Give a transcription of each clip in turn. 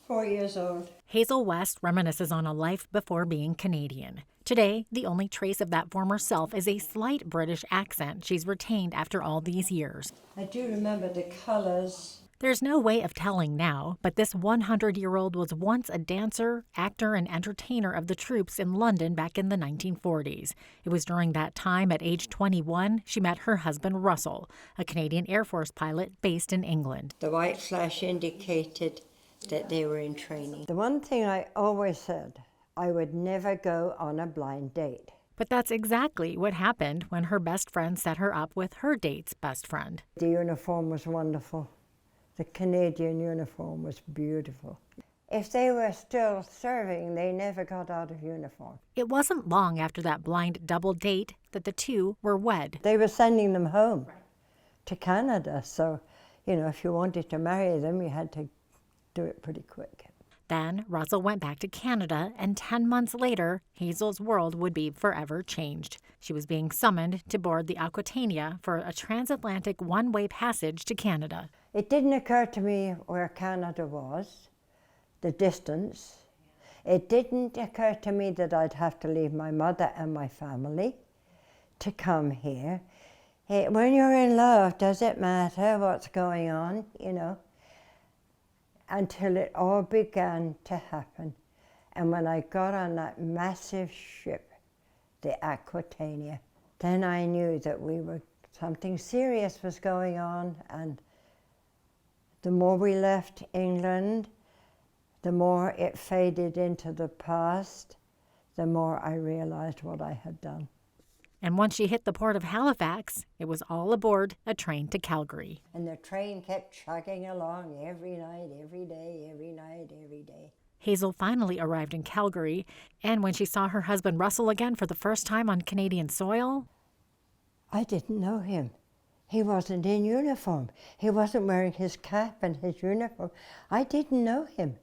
4 years old. Hazel West reminisces on a life before being Canadian. Today, the only trace of that former self is a slight British accent she's retained after all these years. I do remember the colors. There's no way of telling now, but this 100-year-old was once a dancer, actor, and entertainer of the troops in London back in the 1940s. It was during that time, at age 21, she met her husband Russell, a Canadian Air Force pilot based in England. The white flash indicated that they were in training. The one thing I always said, I would never go on a blind date. But that's exactly what happened when her best friend set her up with her date's best friend. The uniform was wonderful. The Canadian uniform was beautiful. If they were still serving, they never got out of uniform. It wasn't long after that blind double date that the two were wed. They were sending them home to Canada, so, if you wanted to marry them, you had to do it pretty quick. Then Russell went back to Canada, and 10 months later, Hazel's world would be forever changed. She was being summoned to board the Aquitania for a transatlantic one-way passage to Canada. It didn't occur to me where Canada was, the distance. It didn't occur to me that I'd have to leave my mother and my family to come here. When you're in love, does it matter what's going on, Until it all began to happen. And when I got on that massive ship, the Aquitania, then I knew that something serious was going on. And the more we left England, the more it faded into the past, the more I realized what I had done. And once she hit the port of Halifax, it was all aboard a train to Calgary. And the train kept chugging along every night, every day, every night, every day. Hazel finally arrived in Calgary, and when she saw her husband Russell again for the first time on Canadian soil, I didn't know him. He wasn't in uniform. He wasn't wearing his cap and his uniform. I didn't know him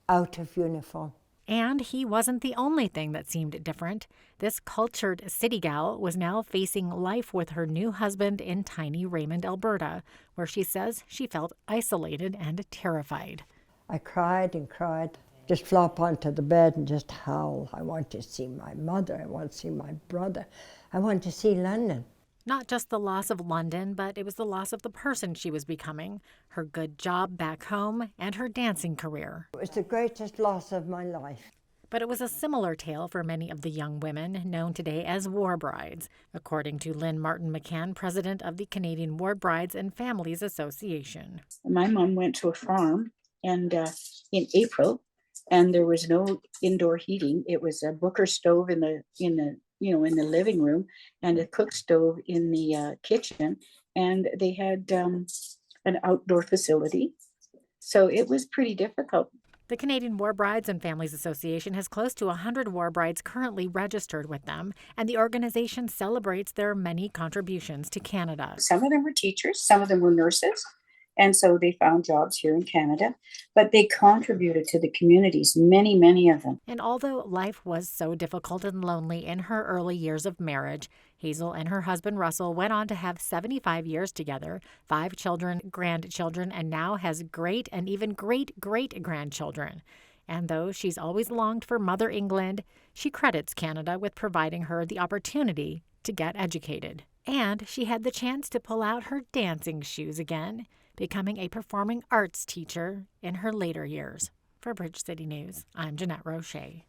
out of uniform. And he wasn't the only thing that seemed different. This cultured city gal was now facing life with her new husband in tiny Raymond, Alberta, where she says she felt isolated and terrified. I cried and cried, just flop onto the bed and just howl. I want to see my mother, I want to see my brother, I want to see London. Not just the loss of London, but it was the loss of the person she was becoming, her good job back home, and her dancing career. It was the greatest loss of my life. But it was a similar tale for many of the young women known today as war brides, according to Lynn Martin McCann, president of the Canadian War Brides and Families Association. My mom went to a farm and in April, and there was no indoor heating. It was a Booker stove in the living room and a cook stove in the kitchen, and they had an outdoor facility. So it was pretty difficult. The Canadian War Brides and Families Association has close to 100 war brides currently registered with them, and the organization celebrates their many contributions to Canada. Some of them were teachers, some of them were nurses, and so they found jobs here in Canada, but they contributed to the communities, many of them. And although life was so difficult and lonely in her early years of marriage, Hazel and her husband Russell went on to have 75 years together, 5 children, grandchildren, and now has great and even great-great-grandchildren. And though she's always longed for Mother England, she credits Canada with providing her the opportunity to get educated. And she had the chance to pull out her dancing shoes again, becoming a performing arts teacher in her later years. For Bridge City News, I'm Jeannette Rocher.